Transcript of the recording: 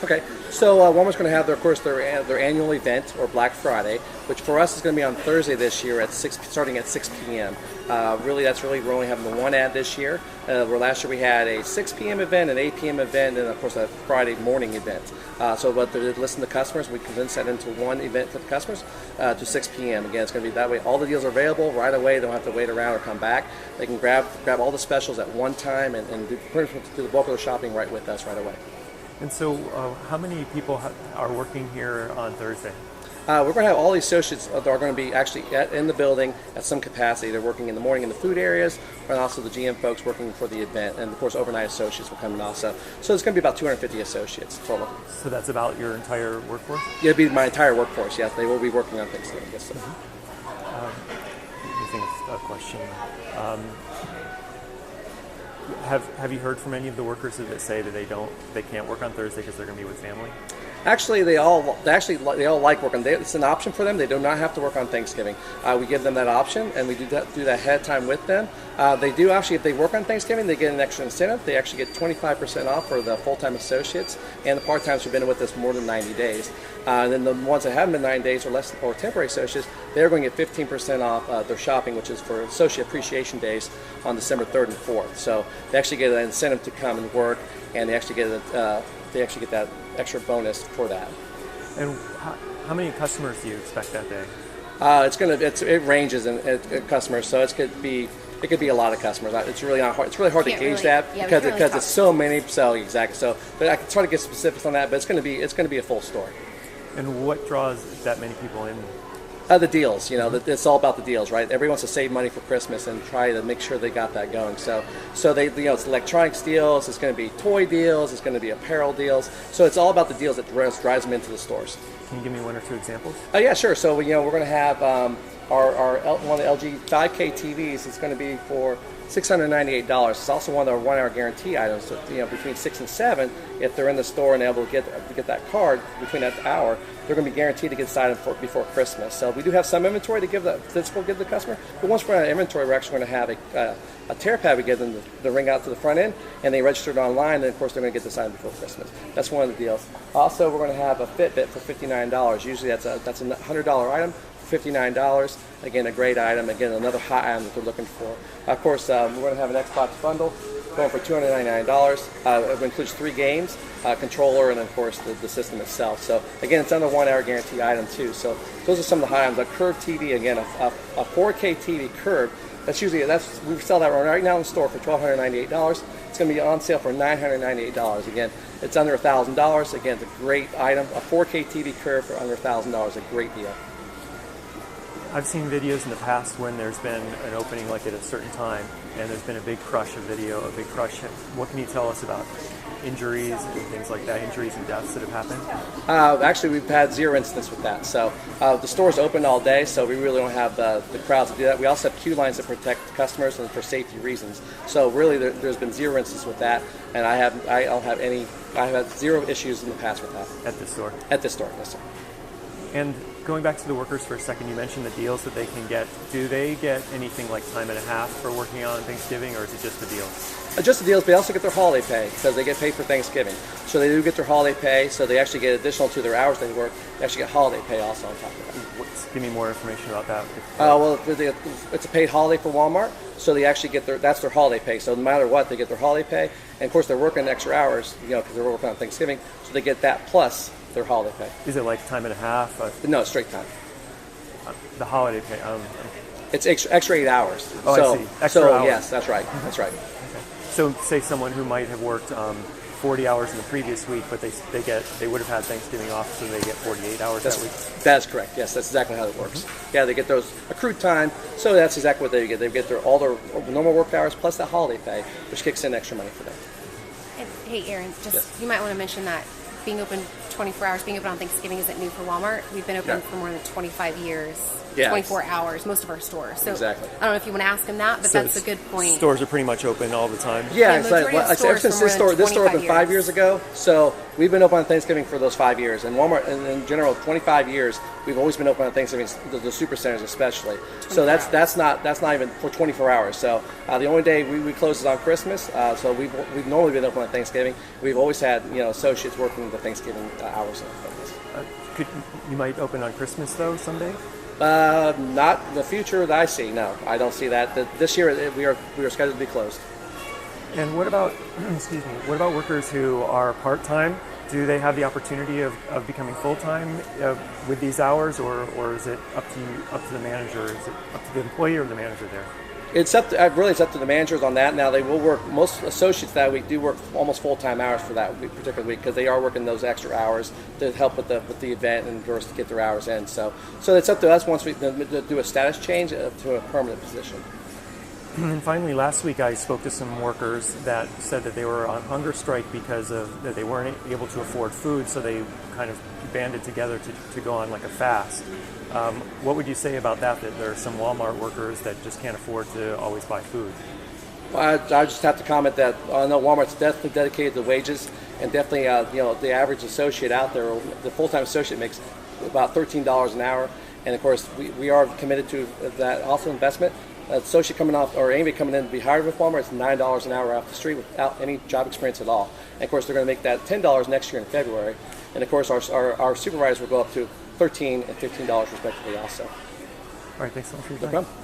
Okay, so Walmart's going to have, their annual event, or Black Friday, which for us is going to be on Thursday this year starting at 6 p.m. We're only having the one ad this year. Where last year we had a 6 p.m. event, an 8 p.m. event, and of course a Friday morning event. So what they listen to customers, we condense that into one event for the customers to 6 p.m. Again, it's going to be that way. All the deals are available right away. They don't have to wait around or come back. They can grab all the specials at one time and do the bulk of the shopping right with us right away. And so how many people are working here on Thursday? We're going to have all the associates that are going to be actually in the building at some capacity. They're working in the morning in the food areas, and also the GM folks working for the event. And, of course, overnight associates will come in also. So it's going to be about 250 associates total. So that's about your entire workforce? Yeah, it'll be my entire workforce, yes. They will be working on Thanksgiving, yes, sir. I think it's a question. Have you heard from any of the workers that say that they can't work on Thursday because they're going to be with family? Actually, they all like working. It's an option for them. They do not have to work on Thanksgiving. We give them that option, and we do that ahead of time with them. They do actually, if they work on Thanksgiving, they get an extra incentive. They actually get 25% off for the full-time associates and the part-timers who've been with us more than 90 days. And then the ones that haven't been 90 days or less, or temporary associates, they're going to get 15% off their shopping, which is for Associate Appreciation Days on December 3rd and 4th. So they actually get an incentive to come and work, and they actually get that extra bonus for that. And how many customers do you expect that day? It ranges in customers, so it could be a lot of customers. It's really not hard. It's really hard to gauge that because it's so many. So exactly. So, but I can try to get specifics on that. But it's going to be a full store. And what draws that many people in? The deals, it's all about the deals, right? Everyone wants to save money for Christmas and try to make sure they got that going. So they, it's electronics deals, it's going to be toy deals, it's going to be apparel deals. So it's all about the deals that drives them into the stores. Can you give me one or two examples? Yeah, sure. So we're going to have one of the LG 5K TVs. It's going to be for $698. It's also one of our 1 hour guarantee items. So, between 6 and 7, if they're in the store and able to get that card between that hour, they're going to be guaranteed to get this item before Christmas. So we do have some inventory to give the customer, but once we're out of inventory, we're actually going to have a tear pad we give them to ring out to the front end, and they register it online, and of course they're going to get this item before Christmas. That's one of the deals. Also, we're going to have a Fitbit for $59. Usually that's a $100 item. $59. Again, a great item. Again, another hot item that they're looking for. Of course, we're going to have an Xbox bundle going for $299. It includes 3 games, controller, and of course the system itself. So again, it's under 1 hour guarantee item too. So those are some of the high items. A curved TV, again, a 4K TV curved. We sell that right now in the store for $1,298. It's going to be on sale for $998. Again, it's under $1,000. Again, it's a great item. A 4K TV curved for under $1,000, a great deal. I've seen videos in the past when there's been an opening like at a certain time, and there's been a big crush of video, a big crush. What can you tell us about injuries and things like that, injuries and deaths that have happened? Actually, we've had 0 incidents with that. So the store's open all day, so we really don't have the crowds to do that. We also have queue lines that protect customers and for safety reasons. So really, there's been 0 incidents with that, and I have had 0 issues in the past with that. At this store? At this store, yes, sir. And going back to the workers for a second, you mentioned the deals that they can get. Do they get anything like time and a half for working on Thanksgiving, or is it just the deals? Just the deals, but they also get their holiday pay because they get paid for Thanksgiving. So they do get their holiday pay, so they actually get additional to their hours they work. They actually get holiday pay also on top of that. Give me more information about that. It's a paid holiday for Walmart, so they actually get that's their holiday pay. So no matter what, they get their holiday pay, and of course they're working extra hours, because they're working on Thanksgiving, so they get that plus their holiday pay. Is it like time and a half? No, straight time. The holiday pay. It's extra 8 hours. Oh, so, I see. Extra hours. Yes, that's right. That's right. Okay. So, say someone who might have worked 40 hours in the previous week, but they would have had Thanksgiving off, so they get 48 hours that week. That's correct. Yes, that's exactly how it works. Mm-hmm. Yeah, they get those accrued time, so that's exactly what they get. They get all their normal work hours plus that holiday pay, which kicks in extra money for them. Hey, Aaron, you might want to mention that being open 24 hours, being open on Thanksgiving isn't new for Walmart. We've been open for more than 25 years. 24 hours, most of our stores. So exactly. I don't know if you want to ask him that, but that's a good point. Stores are pretty much open all the time. Yeah, it's ever since this store opened 5 years ago, so we've been open on Thanksgiving for those 5 years, and Walmart, in general, 25 years, we've always been open on Thanksgiving, the super centers especially. So that's not even for 24 hours. So the only day we close is on Christmas. So we've normally been open on Thanksgiving. We've always had associates working the Thanksgiving hours. You might open on Christmas though someday. Not the future that I see. No, I don't see that. This year we are scheduled to be closed. And what about, excuse me, what about workers who are part-time? Do they have the opportunity of becoming full-time with these hours, or is it up to the manager? Is it up to the employee or the manager there? It's up to the managers on that. Now they will work. Most associates that week do work almost full-time hours for that particular week because they are working those extra hours to help with the event and for us to get their hours in. So it's up to us once we do a status change to a permanent position. And finally, last week I spoke to some workers that said that they were on hunger strike because that they weren't able to afford food, so they kind of banded together to go on like a fast. What would you say about that? That there are some Walmart workers that just can't afford to always buy food. I just have to comment that I know Walmart's definitely dedicated to wages, and definitely the average associate out there, the full-time associate makes about $13 an hour, and of course we are committed to that also investment. Associate coming off, or anybody coming in to be hired with Walmart, it's $9 an hour off the street without any job experience at all. And of course, they're going to make that $10 next year in February. And of course, our supervisors will go up to $13 and $15 respectively also. All right, thanks so much for your time. No problem.